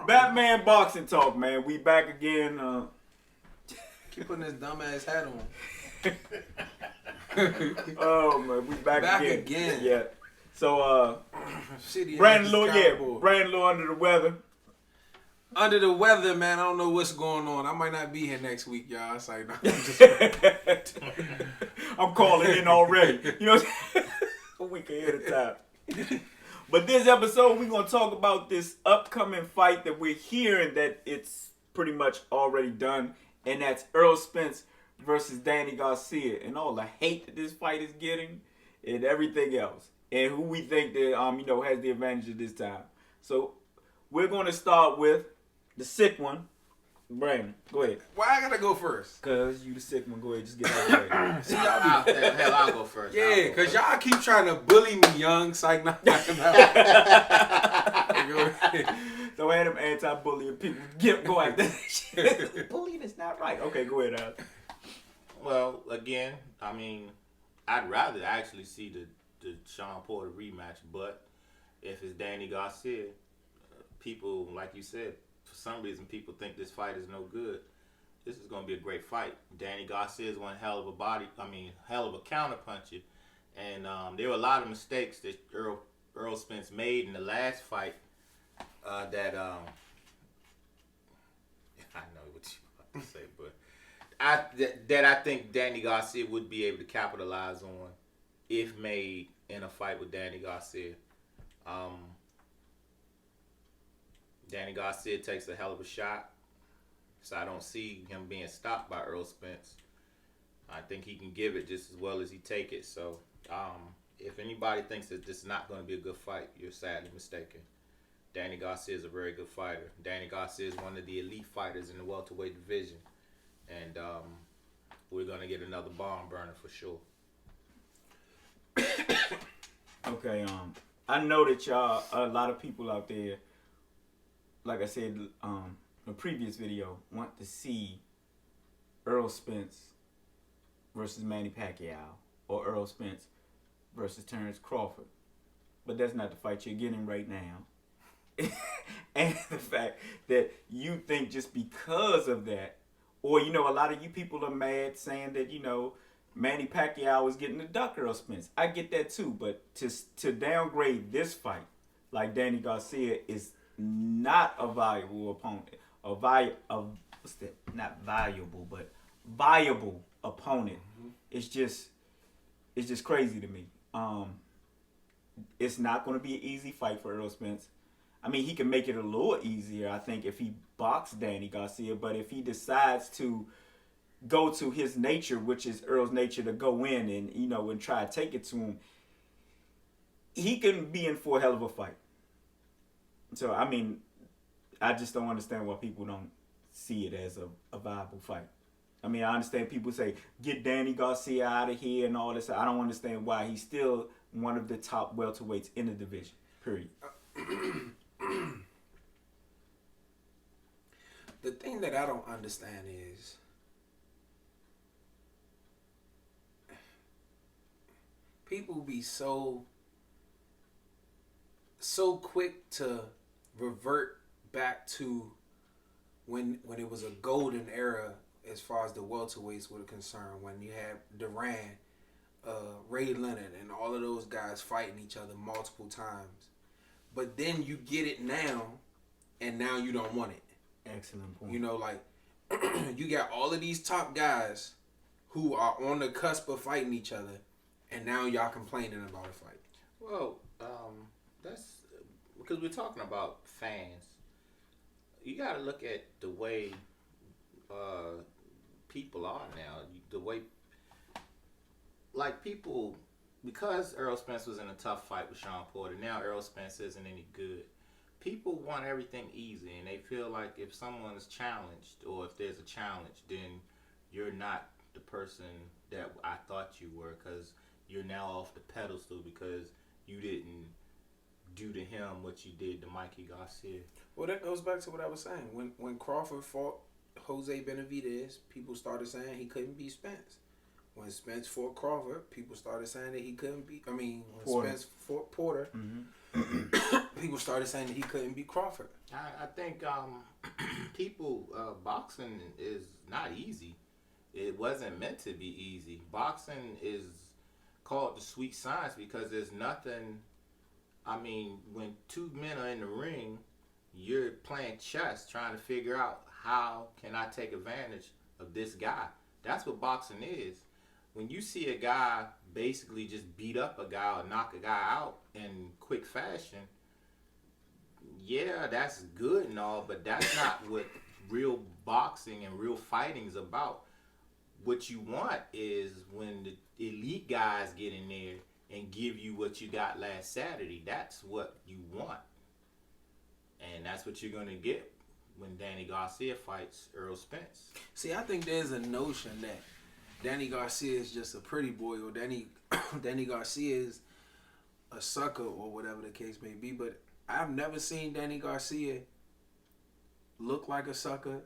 Batman boxing talk, man. We back again. Keep putting this dumbass hat on. Oh man, we back again. Yeah. So Brandon Lou under the weather. Under the weather, man. I don't know what's going on. I might not be here next week, y'all. It's like, I'm calling in already. You know, a week ahead of time. But this episode, we're going to talk about this upcoming fight that we're hearing that it's pretty much already done. And that's Errol Spence versus Danny Garcia. And all the hate that this fight is getting and everything else. And who we think that, has the advantage of this time. So we're going to start with the sick one. Brandon, go ahead. Why I gotta go first? Cause you the sick one. Go ahead, just get out of the way. See, hell, I'll go first. Yeah, cause y'all keep trying to bully me, young. Psych, not. Don't have them anti-bullying people. Go after that shit. Bullying is not right. Okay, go ahead, Al. Well, again, I mean, I'd rather actually see the Sean Porter rematch, but if it's Danny Garcia, people, like you said, for some reason, people think this fight is no good. This is going to be a great fight. Danny Garcia is one hell of a counterpuncher. And there were a lot of mistakes that Errol Spence made in the last fight that I know what you about to say, but I think Danny Garcia would be able to capitalize on if made in a fight with Danny Garcia. Danny Garcia takes a hell of a shot, so I don't see him being stopped by Errol Spence. I think he can give it just as well as he take it. So if anybody thinks that this is not going to be a good fight, you're sadly mistaken. Danny Garcia is a very good fighter. Danny Garcia is one of the elite fighters in the welterweight division. And we're going to get another barn burner for sure. Okay, I know that y'all, a lot of people out there, like I said, the previous video, want to see Errol Spence versus Manny Pacquiao or Errol Spence versus Terrence Crawford. But that's not the fight you're getting right now. And the fact that you think just because of that, or, a lot of you people are mad saying that, Manny Pacquiao is getting the duck Errol Spence. I get that too, but to downgrade this fight like Danny Garcia is not a valuable opponent. Not valuable, but viable opponent. Mm-hmm. It's just crazy to me. It's not going to be an easy fight for Errol Spence. I mean, he can make it a little easier, I think, if he boxes Danny Garcia. But if he decides to go to his nature, which is Errol's nature, to go in and and try to take it to him, he can be in for a hell of a fight. So, I mean, I just don't understand why people don't see it as a viable fight. I mean, I understand people say, get Danny Garcia out of here and all this. I don't understand why he's still one of the top welterweights in the division, period. The thing that I don't understand is people be so quick to revert back to when it was a golden era as far as the welterweights were concerned, when you had Durant, Ray Leonard, and all of those guys fighting each other multiple times. But then you get it now, and now you don't want it. Excellent point. You got all of these top guys who are on the cusp of fighting each other, and now y'all complaining about a fight. Well, that's because we're talking about fans. You got to look at the way people are now. The way, like, people, because Errol Spence was in a tough fight with Sean Porter, now Errol Spence isn't any good. People want everything easy, and they feel like if someone is challenged, or if there's a challenge, then you're not the person that I thought you were, because you're now off the pedestal because you didn't do to him what you did to Mikey Garcia. Well, that goes back to what I was saying. When Crawford fought Jose Benavidez, people started saying he couldn't beat Spence. When Spence fought Crawford, people started saying that he couldn't beat. When Porter. Spence fought Porter, people started saying that he couldn't beat Crawford. I think people boxing is not easy. It wasn't meant to be easy. Boxing is called the sweet science because there's nothing. I mean, when two men are in the ring, you're playing chess, trying to figure out how can I take advantage of this guy. That's what boxing is. When you see a guy basically just beat up a guy or knock a guy out in quick fashion, yeah, that's good and all, but that's not what real boxing and real fighting is about. What you want is when the elite guys get in there and give you what you got last Saturday. That's what you want. And that's what you're going to get when Danny Garcia fights Errol Spence. See, I think there's a notion that Danny Garcia is just a pretty boy, or Danny Garcia is a sucker, or whatever the case may be. But I've never seen Danny Garcia look like a sucker,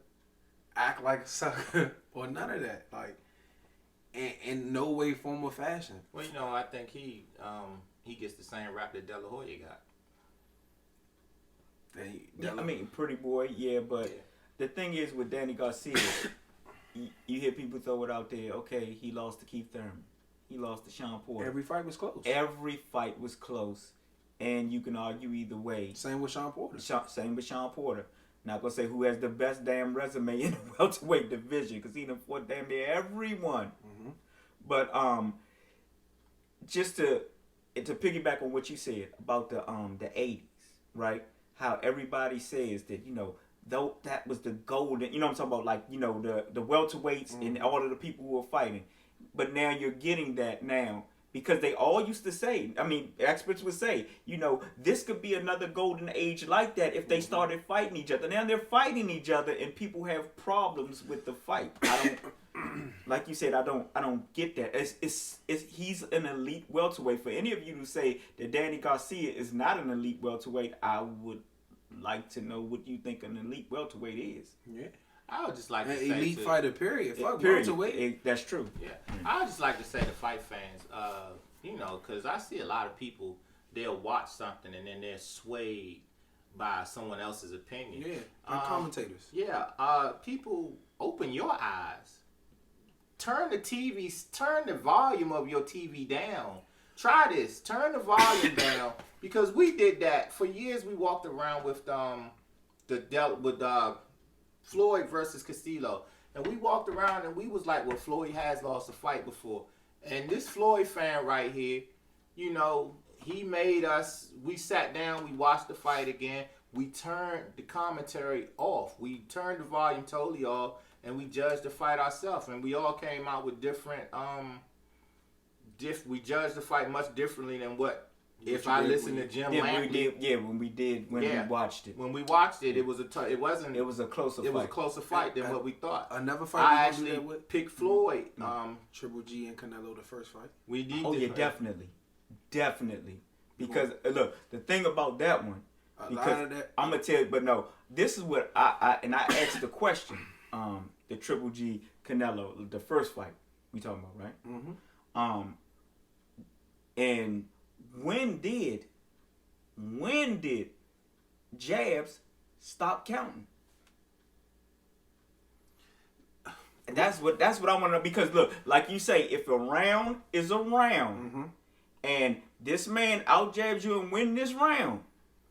act like a sucker, or none of that. Like, in no way, form, or fashion. Well, you know, I think he gets the same rap that De La Hoya got. I mean, pretty boy, yeah, but the thing is with Danny Garcia, you hear people throw it out there, okay, he lost to Keith Thurman. He lost to Sean Porter. Every fight was close. Every fight was close, and you can argue either way. Same with Sean Porter. Same with Sean Porter. Not going to say who has the best damn resume in the welterweight division, because he done fought damn near everyone. Mm-hmm. But just to piggyback on what you said about the 80s, right? How everybody says that, you know, though that was the golden, you know what I'm talking about, like, you know, the welterweights and all of the people who were fighting. But now you're getting that now because they all used to say, I mean, experts would say, you know, this could be another golden age like that if they started fighting each other. Now they're fighting each other and people have problems with the fight. I don't, like you said, I don't get that. It's he's an elite welterweight. For any of you who say that Danny Garcia is not an elite welterweight, I would like to know what you think an elite welterweight is. Yeah. I would just like to an say elite fighter, period. Fuck period. welterweight. That's true. Yeah. I would just like to say to fight fans, you know, because I see a lot of people, they'll watch something and then they're swayed by someone else's opinion. Yeah, commentators. Yeah, people, open your eyes. Turn the volume of your TV down. Try this. Turn the volume down, because we did that for years. We walked around with Floyd versus Castillo, and we walked around and we was like, well, Floyd has lost a fight before, and this Floyd fan right here, you know, he made us. We sat down, we watched the fight again. We turned the commentary off. We turned the volume totally off, and we judged the fight ourselves. And we all came out with different. We judged the fight much differently than what if I listened to Jim Lampley. When we watched it. When we watched it, it was a closer fight. It was a closer fight than what we thought. Another fight. I actually picked Floyd. Triple G and Canelo, the first fight. We did. Oh yeah, definitely. Because look, the thing about that one. Because I'm gonna tell you, but no, this is what I asked the question. The Triple G Canelo, the first fight we talking about, right? Mm-hmm. And when did jabs stop counting? And that's what I want to know, because look, like you say, if a round is a round, and this man out jabs you and win this round,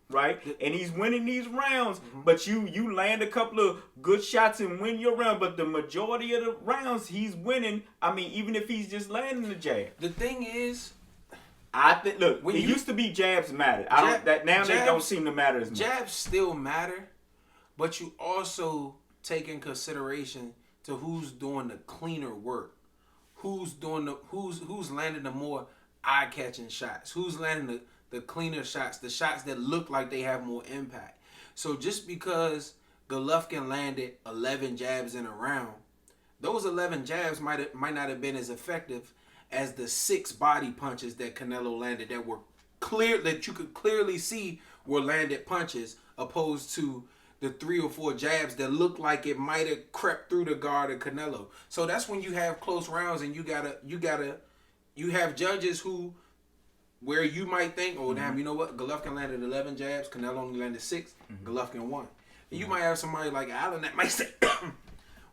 right? And he's winning these rounds, but you land a couple of good shots and win your round, but the majority of the rounds he's winning. I mean, even if he's just landing the jab. The thing is, I think, look, it used to be jabs mattered. Now they don't seem to matter as much. Jabs still matter, but you also take in consideration to who's doing the cleaner work, who's landing the more eye-catching shots, who's landing the cleaner shots, the shots that look like they have more impact. So just because Golovkin landed 11 jabs in a round, those 11 jabs might not have been as effective as the 6 body punches that Canelo landed that were clear, that you could clearly see were landed punches, opposed to the 3 or 4 jabs that looked like it might have crept through the guard of Canelo. So that's when you have close rounds, and you have judges who where you might think, oh damn, you know what? Golovkin landed 11 jabs, Canelo only landed 6. Golovkin won. And you might have somebody like Allen that might say,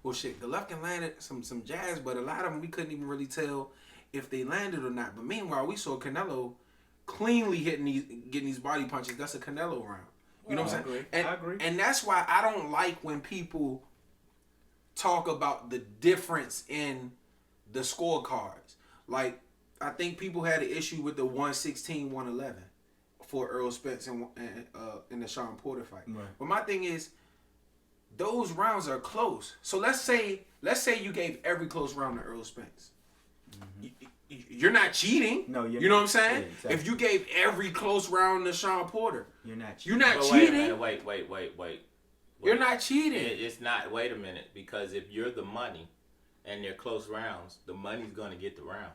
well, shit, Golovkin landed some jabs, but a lot of them we couldn't even really tell if they landed or not. But meanwhile, we saw Canelo cleanly getting these body punches. That's a Canelo round. You know what I'm saying? I agree. And that's why I don't like when people talk about the difference in the scorecards. Like, I think people had an issue with the 116, 111 for Errol Spence in the Sean Porter fight. Right. But my thing is, those rounds are close. So let's say you gave every close round to Errol Spence. You're not cheating. No, you know what I'm saying? Yeah, exactly. If you gave every close round to Sean Porter, you're not cheating. You're not But cheating. Wait. You're not cheating. It's not. Wait a minute, because if you're the money, and they're close rounds, the money's gonna get the round.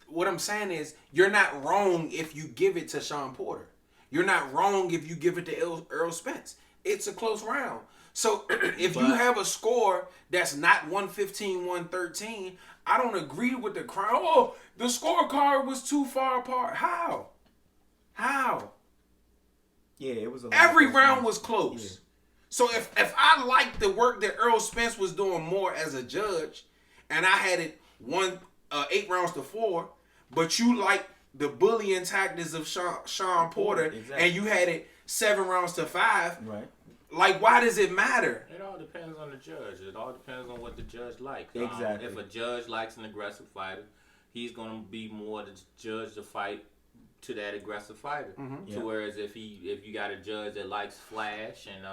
What I'm saying is, you're not wrong if you give it to Sean Porter. You're not wrong if you give it to Errol Spence. It's a close round. So if you have a score that's not 115, 113, I don't agree with the crowd. Oh, the scorecard was too far apart. How? Yeah, it was a lot Every of close round rounds. was close. Yeah. So if I liked the work that Errol Spence was doing more as a judge, and I had it 8 rounds to 4, but you like the bullying tactics of Sean Porter, exactly. and you had it 7 rounds to 5, Right. like, why does it matter? It all depends on the judge. It all depends on what the judge likes. Exactly. If a judge likes an aggressive fighter, he's gonna be more to judge the fight to that aggressive fighter. Yeah. Whereas if you got a judge that likes flash and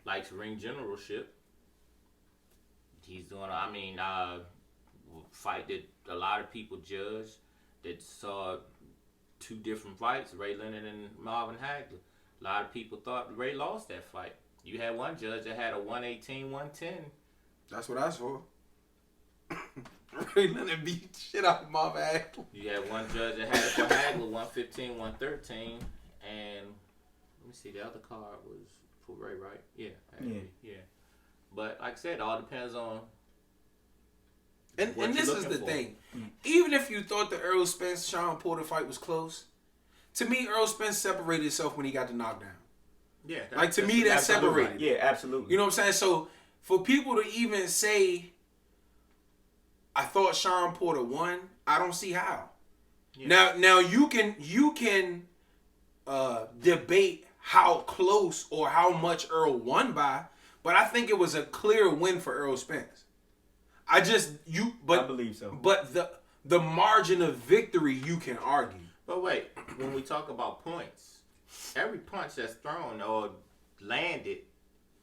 likes ring generalship, he's gonna. Fight that a lot of people judge that saw 2 different fights, Ray Leonard and Marvin Hagler. A lot of people thought Ray lost that fight. You had one judge that had a 118, 110. That's what I saw. Ray Leonard beat shit out of Marvin Hagler. You had one judge that had it for Hagler, 115, 113. And let me see, the other card was for Ray, right? Yeah. Yeah. But like I said, it all depends on And what this you're is looking the for. thing. Even if you thought the Errol Spence Sean Porter fight was close, to me, Errol Spence separated himself when he got the knockdown. Yeah. Like, to me, that's Absolutely. separated. Yeah, absolutely. You know what I'm saying? So for people to even say, I thought Sean Porter won, I don't see how. Yeah. Now you can debate how close or how much Errol won by, but I think it was a clear win for Errol Spence. I believe so. But the margin of victory you can argue. But wait, when we talk about points, every punch that's thrown or landed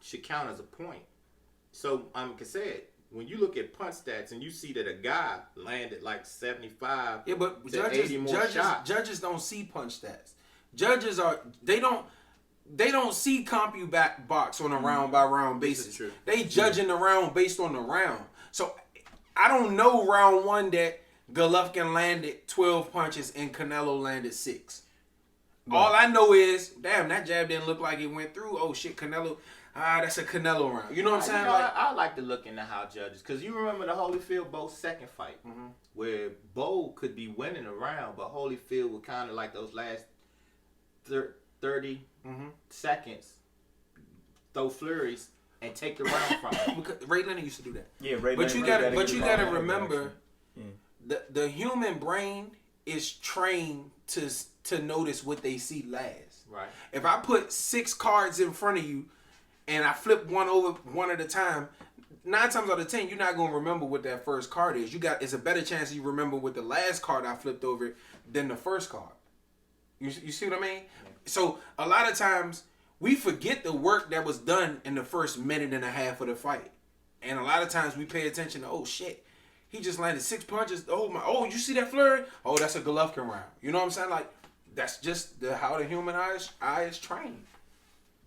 should count as a point. So like I said, when you look at punch stats and you see that a guy landed like 75, Yeah, but to 80 more shots. judges don't see punch stats. Judges they don't see box on a round by round This is basis. true. They judging the round based on the round. So I don't know round 1 that Golovkin landed 12 punches and Canelo landed 6. Right. All I know is, damn, that jab didn't look like it went through. Oh shit, Canelo. That's a Canelo round. You know what I'm saying? I like to look into how judges, because you remember the Holyfield-Bo second fight, where Bo could be winning a round, but Holyfield would kind of like those last 30 seconds throw flurries and take the round from him. Because Ray Leonard used to do that. Yeah, Ray But you Leonard gotta did that remember, Yeah. the human brain is trained to notice what they see last. Right. If I put 6 cards in front of you and I flip one over one at a time, 9 times out of 10 you're not gonna remember what that first card is. It's a better chance you remember what the last card I flipped over than the first card. You see what I mean? Yeah. So a lot of times we forget the work that was done in the first minute and a half of the fight. And a lot of times we pay attention to, oh shit, he just landed 6 punches. Oh, you see that flurry? Oh, that's a Golovkin round. You know what I'm saying? Like, that's just how the human eye is trained.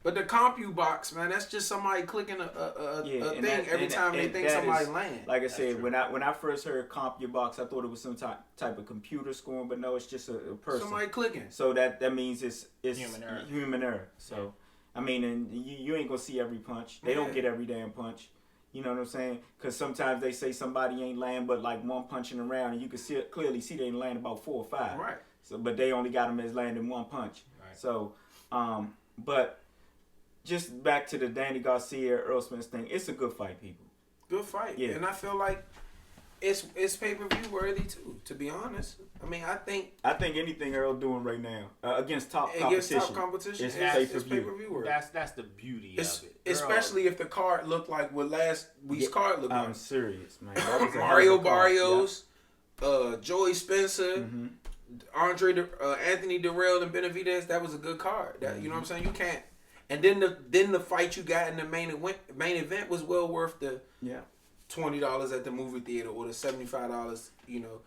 But the CompuBox, man, that's just somebody clicking a thing every time they think somebody lands. Like I said, when I first heard CompuBox, I thought it was some type of computer scoring, but no, it's just a person. Somebody clicking. So that means it's human error. So I mean, and you ain't gonna see every punch. They don't get every damn punch. You know what I'm saying? Because sometimes they say somebody ain't land but like 1 punch in a round, and you can clearly see they ain't land about 4 or 5. Right. So, but they only got him as landing one punch. Right. So, but just back to the Danny Garcia Errol Spence thing. It's a good fight, people. Good fight. Yeah. And I feel like it's pay-per-view worthy too, to be honest. I mean, I think anything Errol doing right now against top against competition, top competition is it's pay-per-view worthy. That's the beauty of it. Especially if the card looked like what last week's card looked like. I'm serious, man. That was a Mario hell of a card. Barrios, Joey Spencer, Mhm. Anthony Durrell, and Benavidez. That was a good card. That, you know what I'm saying? You can't. And then the fight you got in the main event was well worth the $20 at the movie theater or the $75. You know,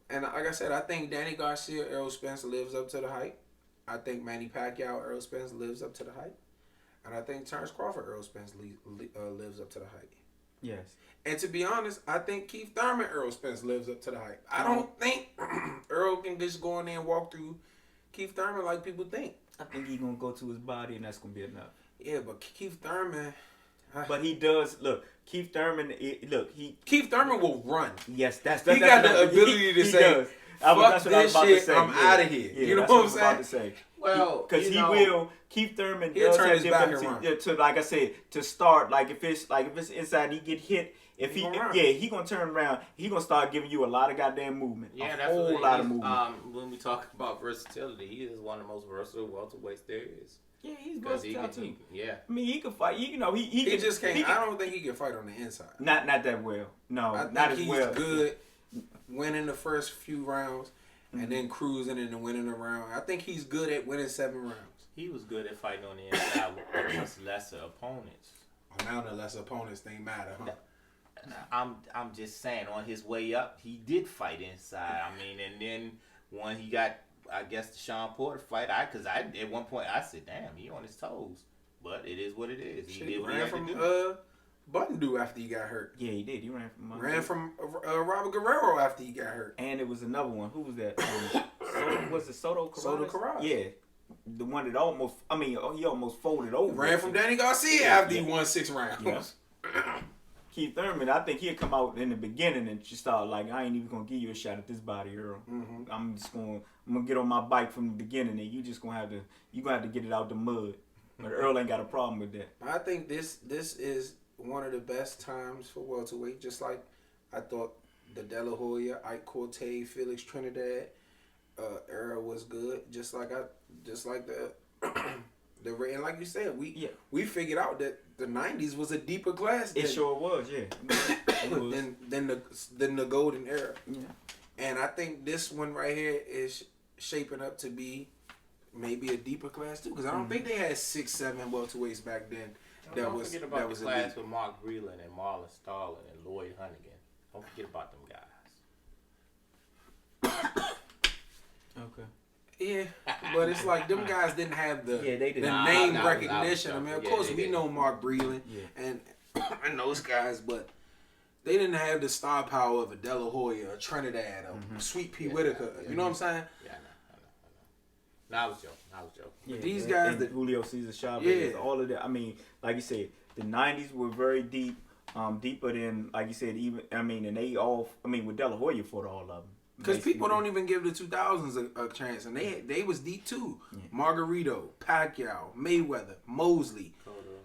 and like I said, I think Danny Garcia, Errol Spence lives up to the hype. I think Manny Pacquiao, Errol Spence lives up to the hype. And I think Terrence Crawford, Errol Spence lives up to the hype. Yes. And to be honest, I think Keith Thurman, Errol Spence lives up to the hype. I don't think Errol can just go in there and walk through Keith Thurman like people think. I think he's gonna go to his body, and that's gonna be enough. Yeah, but Keith Thurman. But he does look. Keith Thurman. Keith Thurman will run. Yes, that's he got the ability to say, does. "Fuck this shit, I'm out of here." Yeah, you know that's what I I'm was about saying? to say. Well, because he will. Keith Thurman he'll does turn have his the back and ability run. to, like I said, to start. Like if it's inside, he get hit. If he gonna turn around. He gonna start giving you a lot of goddamn movement. Yeah, a that's whole lot of movement. When we talk about versatility, he is one of the most versatile welterweights there is. Yeah, he's versatile too. Yeah. I mean, he can fight. He just can't. I don't think he can fight on the inside. Not that well. No, I think not as he's well. good winning the first few rounds and then cruising and then winning the round. I think he's good at winning 7 rounds. He was good at fighting on the inside against lesser opponents. Oh, now the lesser opponents thing matter, huh? I'm just saying, on his way up, he did fight inside. I mean, and then when he got, I guess, the Sean Porter fight, because at one point I said, damn, he on his toes. But it is what it is. He did what he had to do. Button do after he got hurt. Yeah, he did. He ran from Robert Guerrero after he got hurt. And it was another one. Who was that? Was it Soto Carrasco? Soto Carrasco. Yeah. The one that he almost folded over. Ran from Danny Garcia after he won 6 rounds. Yeah. Keith Thurman, I think he'll come out in the beginning and just start like, I ain't even gonna give you a shot at this body, Earl. Mm-hmm. I'm gonna get on my bike from the beginning, and you gonna have to get it out the mud. But Earl ain't got a problem with that. I think this is one of the best times for welterweight. Just like I thought the De La Hoya, Ike Corte, Felix Trinidad era was good. Just like the and like you said, we figured out that the 90s was a deeper class. It sure was, yeah. than the golden era. Yeah. And I think this one right here is shaping up to be maybe a deeper class too, because I don't think they had 6-7 welterweights back then. Don't forget about the class with Mark Breland and Marlon Starlin and Lloyd Hunnigan. Don't forget about them guys. Okay. Yeah, but it's like them guys didn't have the name recognition. I mean, of course we know Mark Breland and those guys, but they didn't have the star power of a De La Hoya, a Trinidad, or Sweet Pea Whitaker. You know what I'm saying? Yeah, I know. I was joking. Yeah, these guys, and Julio Cesar Chavez, all of that. I mean, like you said, the 90s were very deep, deeper than, like you said, and they all, with De La Hoya fought all of them. Because people don't even give the 2000s a chance, and they was deep too. Yeah. Margarito, Pacquiao, Mayweather, Mosley,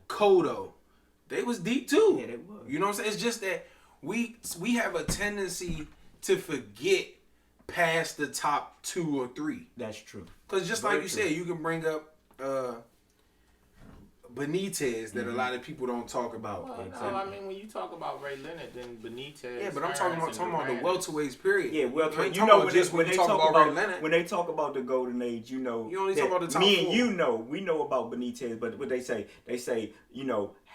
Cotto, they was deep too. Yeah, they was. You know what I'm saying? It's just that we have a tendency to forget past the top 2 or 3. That's true. Because just like you said, you can bring up Benitez that a lot of people don't talk about. Well, no, when you talk about Ray Leonard, then Benitez. Yeah, but I'm talking about the welterweights period. Yeah, welterweight. You know, when they talk about the golden age, you only talk about the top 4. We know about Benitez, but what they say,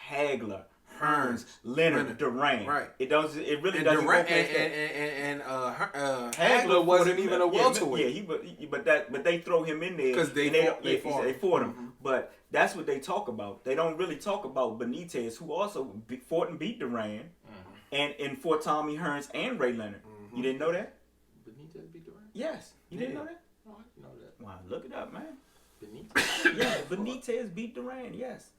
Hagler, Hearns, Leonard, Durant. Right. It really doesn't. Durant and Hagler wasn't even a welterweight. Yeah, but they throw him in there because they fought him. Mm-hmm. But that's what they talk about. They don't really talk about Benitez, who also fought and beat Durant, and fought Tommy Hearns and Ray Leonard. Mm-hmm. You didn't know that? Benitez beat Durant? Yes. You didn't know that? No, I didn't know that. Wow, look it up, man. Benitez? Yeah, Benitez beat Durant, yes.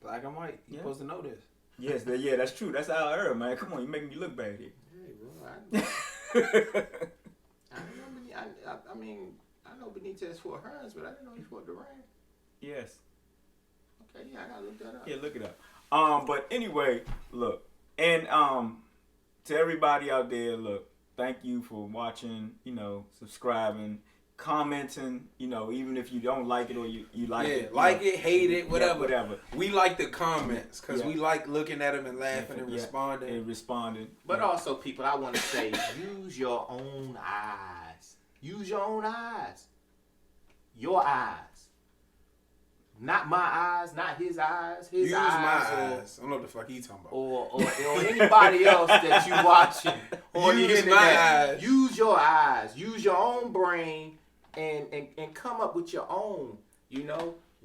Black and white. You're supposed to know this. Yes, that's true. That's how I heard, man. Come on, you making me look bad here. Hey, bro, I mean, I know Benitez fought Hearns, but I didn't know he fought Durant. Yes. Okay, yeah, I gotta look that up. Yeah, look it up. But anyway, look, and to everybody out there, look, thank you for watching. Subscribing, commenting. Even if you don't like it or you like it, like it, hate it, whatever. Yeah, whatever. We like the comments because we like looking at them and laughing and responding. And responding. But also, people, I want to say, use your own eyes. Use your own eyes. Your eyes. Not my eyes, not his eyes. His use eyes. My eyes. I don't know what the fuck he talking about. Or anybody else that you watching on the internet. My eyes. Use your eyes. Use your own brain and come up with your own.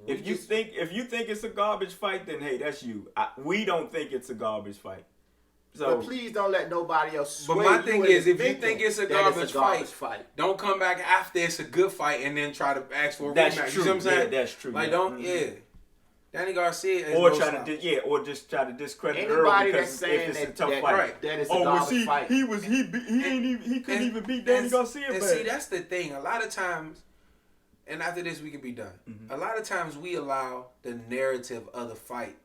If you think it's a garbage fight, then hey, that's you. We don't think it's a garbage fight. So but please don't let nobody else sway. But my thing is, if you thinking think it's a that garbage fight, don't come back after it's a good fight and then try to ask for a that's rematch. true. You know what I'm saying? Yeah, that's true. Like, Danny Garcia is or just try to discredit anybody Errol that's saying if it's a tough fight. That is a garbage fight. He couldn't even beat Danny Garcia. And see, that's the thing. A lot of times, and after this we can be done. Mm-hmm. A lot of times we allow the narrative of the fight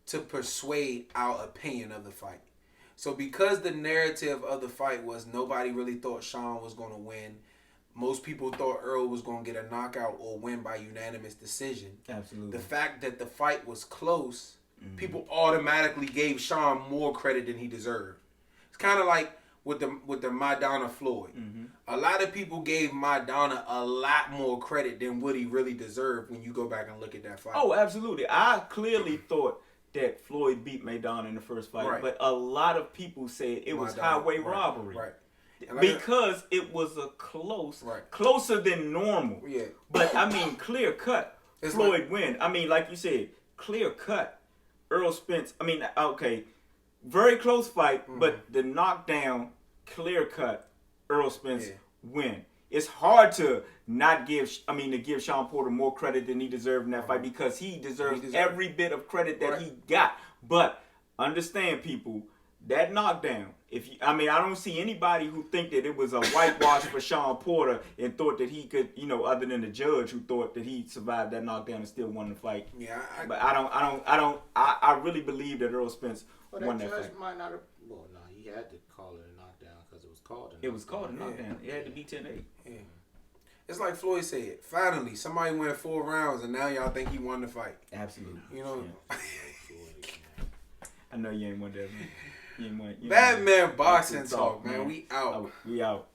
to persuade our opinion of the fight. So because the narrative of the fight was nobody really thought Sean was going to win, most people thought Errol was going to get a knockout or win by unanimous decision. Absolutely. The fact that the fight was close, people automatically gave Sean more credit than he deserved. It's kind of like with the Maidana Floyd. A lot of people gave Maidana a lot more credit than what he really deserved when you go back and look at that fight. Oh, absolutely. I clearly thought that Floyd beat Maidana in the first fight, but a lot of people said it was highway robbery. Right. Because it was a closer than normal. Yeah. But I mean, clear cut, Floyd win. I mean, like you said, clear cut, Errol Spence. I mean, okay, very close fight, but the knockdown, clear cut, Errol Spence win. It's hard to give Sean Porter more credit than he deserved in that fight because he deserves every bit of credit that he got. But understand, people, that knockdown. I don't see anybody who think that it was a whitewash for Sean Porter and thought that he could, other than the judge who thought that he survived that knockdown and still won the fight. Yeah, but I really believe that Errol Spence won that fight. Might not have. Well, no, he had to call it a knockdown because it was called a knockdown. It was called a knockdown. It had to be 10-8. Yeah. It's like Floyd said. Finally, somebody went 4 rounds, and now y'all think he won the fight. Absolutely. Yeah. I know you ain't one that, man. Batman boxing talk, man. We out. We out.